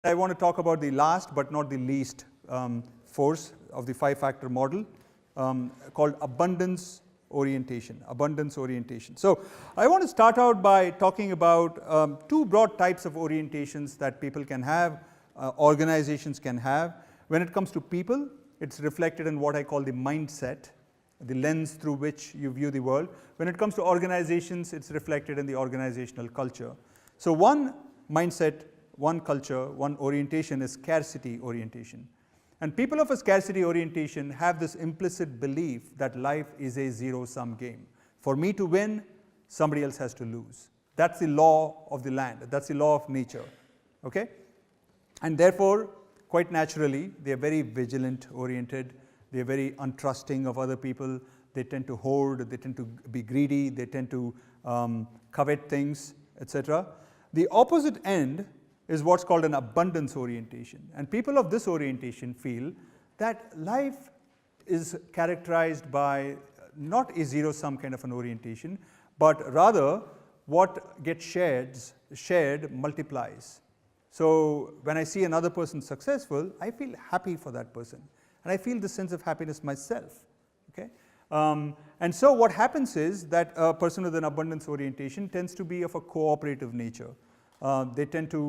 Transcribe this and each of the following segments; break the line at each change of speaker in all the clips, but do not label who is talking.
I want to talk about the last but not the least force of the 5-factor model called abundance orientation. Abundance orientation. So I want to start out by talking about two broad types of orientations that people can have, organizations can have. When it comes to people, it's reflected in what I call the mindset, the lens through which you view the world. When it comes to organizations, it's reflected in the organizational culture. So one mindset, one culture, one orientation is scarcity orientation. And people of a scarcity orientation have this implicit belief that life is a zero-sum game. For me to win, somebody else has to lose. That's the law of the land. That's the law of nature. Okay? And therefore, quite naturally, they are very vigilant oriented. They are very untrusting of other people. They tend to hoard. They tend to be greedy. They tend to covet things, etc. The opposite end is what's called an abundance orientation. And people of this orientation feel that life is characterized by not a zero-sum kind of an orientation, but rather what gets shared multiplies. So when I see another person successful, I feel happy for that person. And I feel the sense of happiness myself. Okay? And so what happens is that a person with an abundance orientation tends to be of a cooperative nature. They tend to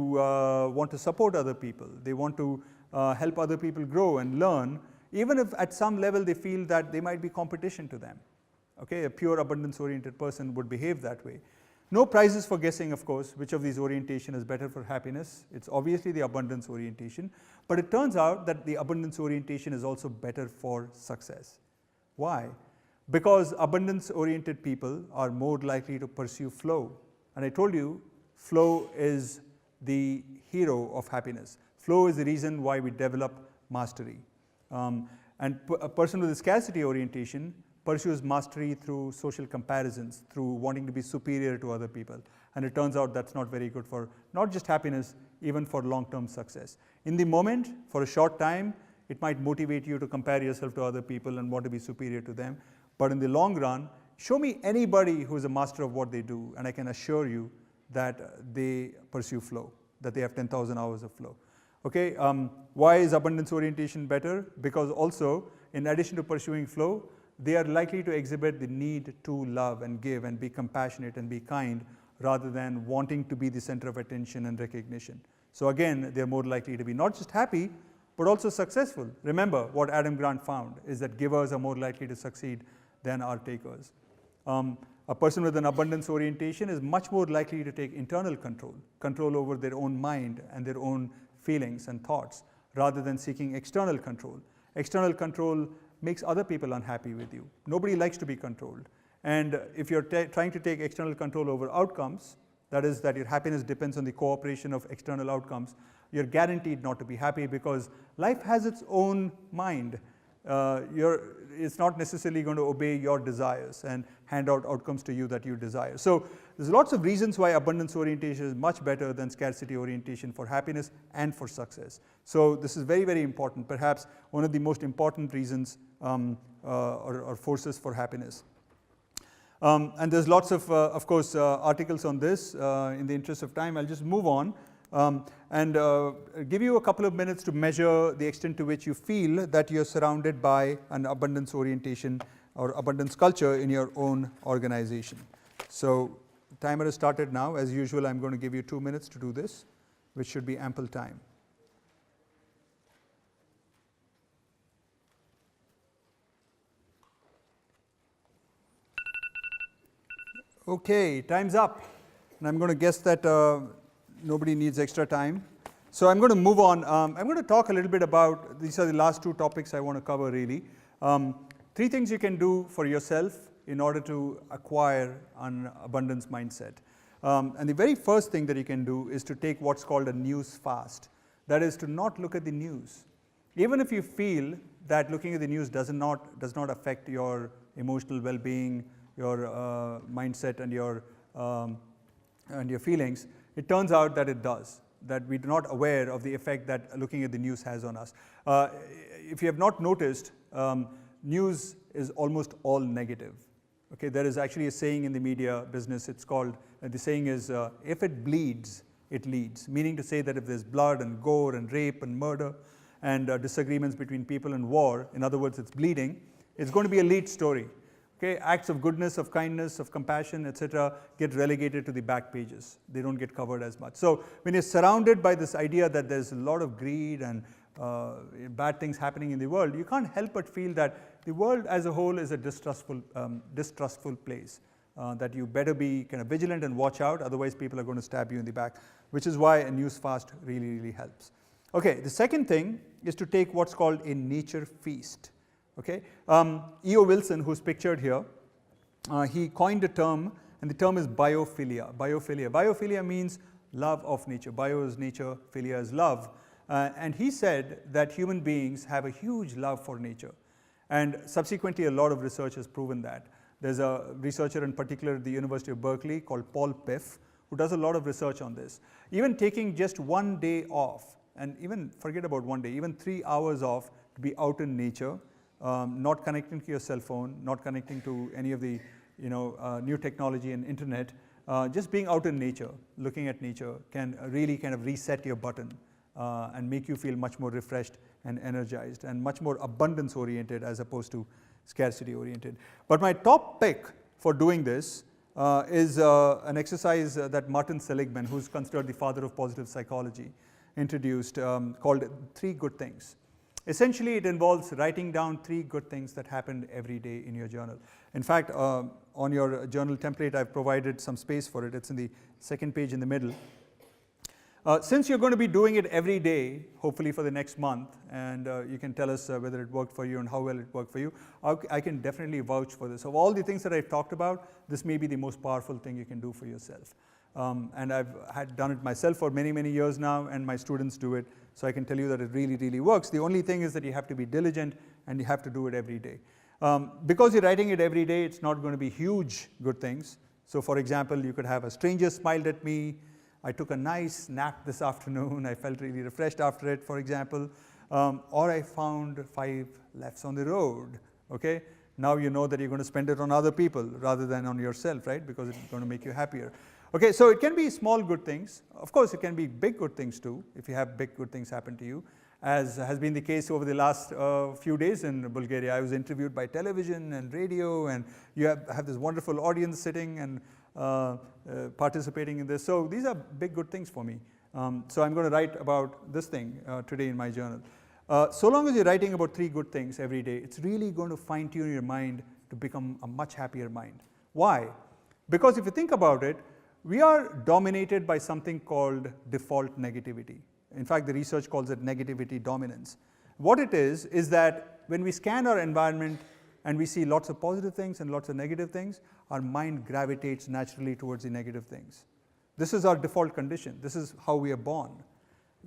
want to support other people. They want to help other people grow and learn, even if at some level they feel that they might be competition to them. Okay? A pure abundance-oriented person would behave that way. No prizes for guessing, of course, which of these orientation is better for happiness. It's obviously the abundance orientation, but it turns out that the abundance orientation is also better for success. Why? Because abundance-oriented people are more likely to pursue flow. And I told you, flow is the hero of happiness. Flow is the reason why we develop mastery. And a person with a scarcity orientation pursues mastery through social comparisons, through wanting to be superior to other people. And it turns out that's not very good for not just happiness, even for long-term success. In the moment, for a short time, it might motivate you to compare yourself to other people and want to be superior to them. But in the long run, show me anybody who is a master of what they do, and I can assure you that they pursue flow, that they have 10,000 hours of flow. Okay, why is abundance orientation better? Because also, in addition to pursuing flow, they are likely to exhibit the need to love and give and be compassionate and be kind rather than wanting to be the center of attention and recognition. So again, they are more likely to be not just happy, but also successful. Remember, what Adam Grant found is that givers are more likely to succeed than are takers. A person with an abundance orientation is much more likely to take internal control over their own mind and their own feelings and thoughts, rather than seeking external control. External control makes other people unhappy with you. Nobody likes to be controlled. And if you're trying to take external control over outcomes, that is that your happiness depends on the cooperation of external outcomes, you're guaranteed not to be happy because life has its own mind. It's not necessarily going to obey your desires and hand out outcomes to you that you desire. So there's lots of reasons why abundance orientation is much better than scarcity orientation for happiness and for success. So this is very, very important, perhaps one of the most important reasons or forces for happiness. And there's lots of course, articles on this. In the interest of time, I'll just move on. And give you a couple of minutes to measure the extent to which you feel that you're surrounded by an abundance orientation or abundance culture in your own organization. So the timer has started now. As usual, I'm going to give you 2 minutes to do this, which should be ample time. Okay, time's up. And I'm going to guess that nobody needs extra time. So I'm going to move on. I'm going to talk a little bit about, these are the last two topics I want to cover really. 3 things you can do for yourself in order to acquire an abundance mindset. And the very first thing that you can do is to take what's called a news fast. That is to not look at the news. Even if you feel that looking at the news does not affect your emotional well-being, your mindset and your feelings, it turns out that it does, that we're not aware of the effect that looking at the news has on us. If you have not noticed, news is almost all negative. Okay, there is actually a saying in the media business, it's called, the saying is, if it bleeds, it leads. Meaning to say that if there's blood and gore and rape and murder and disagreements between people and war, in other words, it's bleeding, it's going to be a lead story. Okay, acts of goodness, of kindness, of compassion, etc., get relegated to the back pages. They don't get covered as much. So when you're surrounded by this idea that there's a lot of greed and bad things happening in the world, you can't help but feel that the world as a whole is a distrustful place. That you better be kind of vigilant and watch out, otherwise people are going to stab you in the back, which is why a news fast really helps. Okay, the second thing is to take what's called a nature feast. Okay, E.O. Wilson, who's pictured here, he coined a term, and the term is biophilia. Biophilia means love of nature. Bio is nature, philia is love. And he said that human beings have a huge love for nature. And subsequently, a lot of research has proven that. There's a researcher in particular at the University of Berkeley called Paul Piff, who does a lot of research on this. Even taking just one day off, and even forget about one day, even 3 hours off to be out in nature, not connecting to your cell phone, not connecting to any of the new technology and internet, just being out in nature, looking at nature can really kind of reset your button and make you feel much more refreshed and energized and much more abundance oriented as opposed to scarcity oriented. But my top pick for doing this is an exercise that Martin Seligman, who's considered the father of positive psychology, introduced called 3 Good Things. Essentially, it involves writing down 3 good things that happened every day in your journal. In fact, on your journal template, I've provided some space for it. It's in the second page in the middle. Since you're going to be doing it every day, hopefully for the next month, and you can tell us whether it worked for you and how well it worked for you, I can definitely vouch for this. Of all the things that I've talked about, this may be the most powerful thing you can do for yourself. And I've done it myself for many years now, and my students do it. So I can tell you that it really works. The only thing is that you have to be diligent and you have to do it every day. Because you're writing it every day, it's not going to be huge good things. So for example, you could have a stranger smiled at me, I took a nice nap this afternoon, I felt really refreshed after it, for example, or I found 5 lefts on the road, okay? Now you know that you're going to spend it on other people rather than on yourself, right? Because it's going to make you happier. Okay, so it can be small good things. Of course, it can be big good things too, if you have big good things happen to you, as has been the case over the last few days in Bulgaria. I was interviewed by television and radio, and you have this wonderful audience sitting and participating in this. So these are big good things for me. So I'm going to write about this thing today in my journal. So long as you're writing about 3 good things every day, it's really going to fine-tune your mind to become a much happier mind. Why? Because if you think about it, we are dominated by something called default negativity. In fact, the research calls it negativity dominance. What it is that when we scan our environment and we see lots of positive things and lots of negative things, our mind gravitates naturally towards the negative things. This is our default condition. This is how we are born.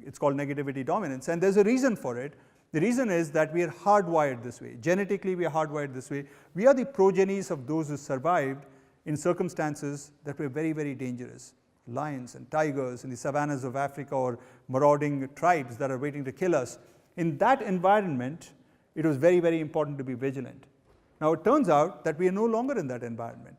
It's called negativity dominance, and there's a reason for it. The reason is that we are hardwired this way. Genetically, we are hardwired this way. We are the progenies of those who survived in circumstances that were very dangerous. Lions and tigers in the savannas of Africa, or marauding tribes that are waiting to kill us. In that environment, it was very important to be vigilant. Now it turns out that we are no longer in that environment.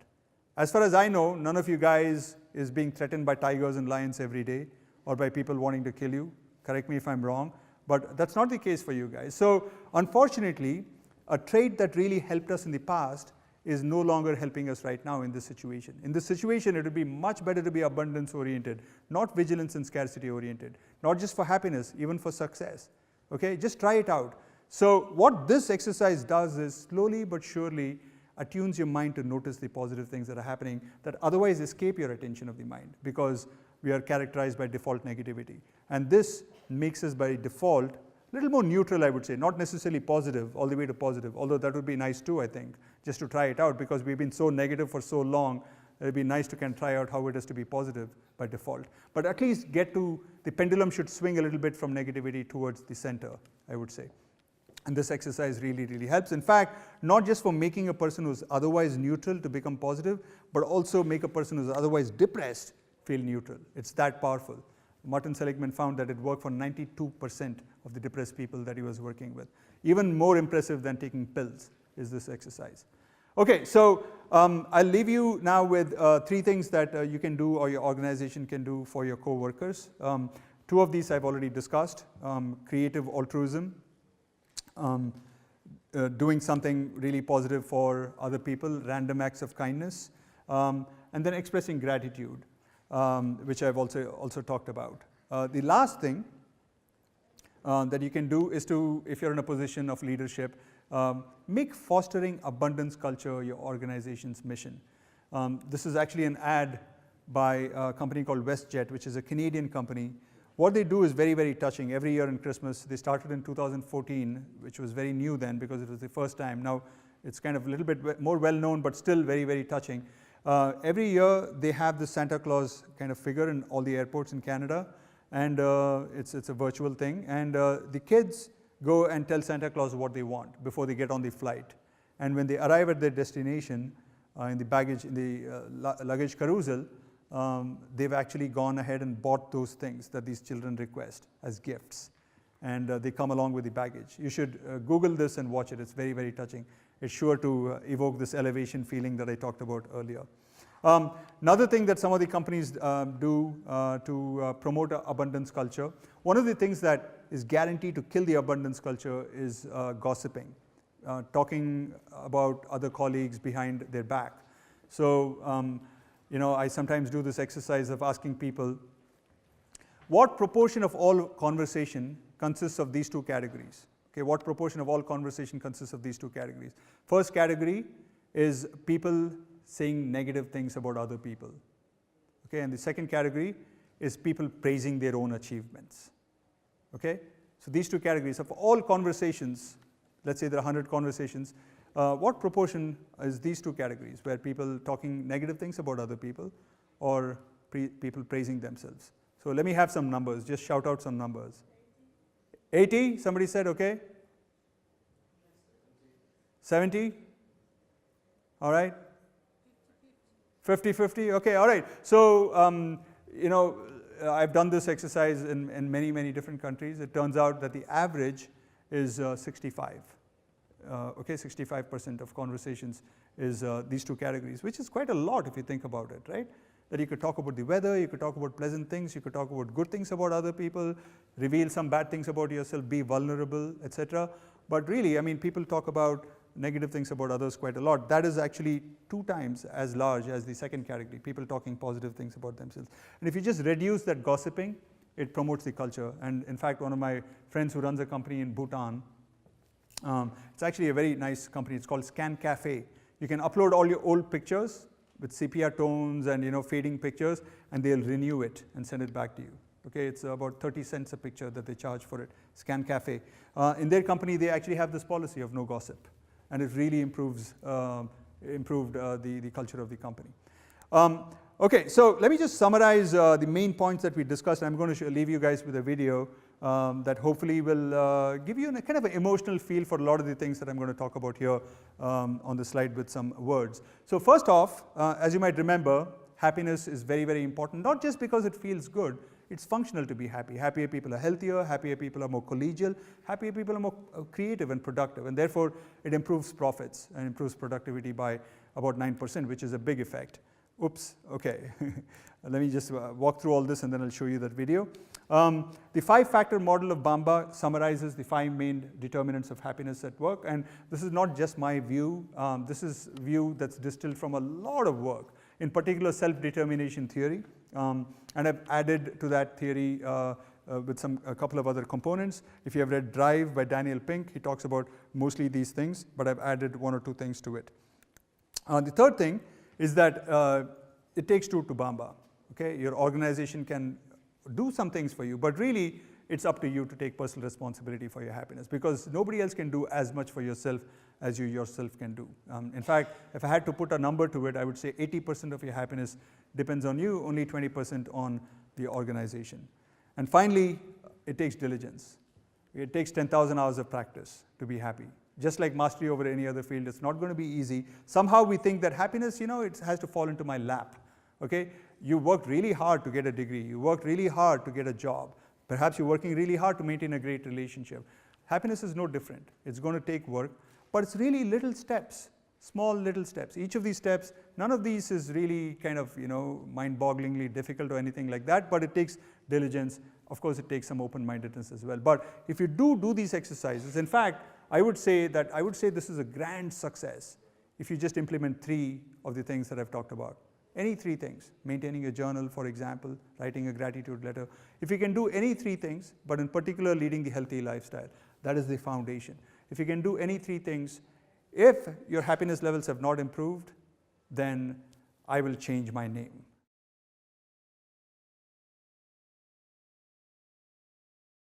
As far as I know, none of you guys is being threatened by tigers and lions every day, or by people wanting to kill you. Correct me if I'm wrong, but that's not the case for you guys. So unfortunately, a trait that really helped us in the past is no longer helping us right now in this situation. In this situation, it would be much better to be abundance oriented, not vigilance and scarcity oriented, not just for happiness, even for success. Okay, just try it out. So what this exercise does is slowly but surely attunes your mind to notice the positive things that are happening that otherwise escape your attention of the mind, because we are characterized by default negativity. And this makes us by default a little more neutral, I would say, not necessarily positive, all the way to positive, although that would be nice too, I think, just to try it out, because we've been so negative for so long, it would be nice to kind of try out how it is to be positive by default. But at least get to, the pendulum should swing a little bit from negativity towards the center, I would say. And this exercise really helps. In fact, not just for making a person who's otherwise neutral to become positive, but also make a person who's otherwise depressed feel neutral. It's that powerful. Martin Seligman found that it worked for 92% of the depressed people that he was working with. Even more impressive than taking pills is this exercise. Okay, so I'll leave you now with 3 things that you can do or your organization can do for your co-workers. 2 of these I've already discussed, creative altruism, doing something really positive for other people, random acts of kindness, and then expressing gratitude, which I've also talked about. The last thing that you can do is to, if you're in a position of leadership, make fostering abundance culture your organization's mission. This is actually an ad by a company called WestJet, which is a Canadian company. What they do is very, very touching. Every year in Christmas, they started in 2014, which was very new then because it was the first time. Now it's kind of a little bit more well-known, but still very, very touching. Every year they have the Santa Claus kind of figure in all the airports in Canada, and it's a virtual thing. And the kids go and tell Santa Claus what they want before they get on the flight. And when they arrive at their destination, in the luggage carousel, they've actually gone ahead and bought those things that these children request as gifts. And they come along with the baggage. You should Google this and watch it. It's very, very touching. It's sure to evoke this elevation feeling that I talked about earlier. Another thing that some of the companies do to promote an abundance culture, one of the things that is guaranteed to kill the abundance culture is gossiping, talking about other colleagues behind their back. So, you know, I sometimes do this exercise of asking people, what proportion of all conversation consists of these 2 categories? Okay, what proportion of all conversation consists of these 2 categories? First category is people saying negative things about other people. Okay, and the second category is people praising their own achievements. Okay, so these 2 categories of all conversations, let's say there are 100 conversations, what proportion is these 2 categories, where people talking negative things about other people or people praising themselves? So let me have some numbers, just shout out some numbers. 80, somebody said, okay. 70? All right. 50-50, okay, all right. So, you know, I've done this exercise in many, many different countries. It turns out that the average is 65. Okay, 65% of conversations is these 2 categories, which is quite a lot if you think about it, right? That you could talk about the weather, you could talk about pleasant things, you could talk about good things about other people, reveal some bad things about yourself, be vulnerable, etc. But really, I mean, people talk about negative things about others quite a lot. That is actually 2 times as large as the second category, people talking positive things about themselves. And if you just reduce that gossiping, it promotes the culture. And in fact, one of my friends who runs a company in Bhutan, it's actually a very nice company. It's called Scan Cafe. You can upload all your old pictures with sepia tones and, you know, fading pictures, and they'll renew it and send it back to you. Okay, it's about 30 cents a picture that they charge for it. Scan Cafe. In their company, they actually have this policy of no gossip, and it really improved the culture of the company. Okay, so let me just summarize the main points that we discussed. I'm going to leave you guys with a video that hopefully will give you a kind of an emotional feel for a lot of the things that I'm going to talk about here on the slide with some words. So first off, as you might remember, happiness is very, very important, not just because it feels good. It's functional to be happy. Happier people are healthier, happier people are more collegial, happier people are more creative and productive, and therefore it improves profits and improves productivity by about 9%, which is a big effect. Oops, okay. Let me just walk through all this and then I'll show you that video. The 5-factor model of Bamba summarizes the 5 main determinants of happiness at work, and this is not just my view. This is view that's distilled from a lot of work, in particular self-determination theory, and I've added to that theory with a couple of other components. If you have read Drive by Daniel Pink, he talks about mostly these things, but I've added 1 or 2 things to it. The third thing is that it takes 2 to Bamba. Okay, your organization can do some things for you, but really it's up to you to take personal responsibility for your happiness, because nobody else can do as much for yourself as you yourself can do. In fact, if I had to put a number to it, I would say 80% of your happiness depends on you, only 20% on the organization. And finally, it takes diligence. It takes 10,000 hours of practice to be happy. Just like mastery over any other field, it's not going to be easy. Somehow we think that happiness, you know, it has to fall into my lap. Okay? You worked really hard to get a degree. You worked really hard to get a job. Perhaps you're working really hard to maintain a great relationship. Happiness is no different. It's going to take work, but it's really little steps Small little steps. Each of these steps, none of these is really kind of, you know, mind-bogglingly difficult or anything like that, but it takes diligence. Of course, it takes some open-mindedness as well. But if you do these exercises, in fact, I would say this is a grand success if you just implement 3 of the things that I've talked about. Any 3 things, maintaining a journal, for example, writing a gratitude letter. If you can do any 3 things, but in particular leading the healthy lifestyle, that is the foundation. If you can do any 3 things, if your happiness levels have not improved, then I will change my name.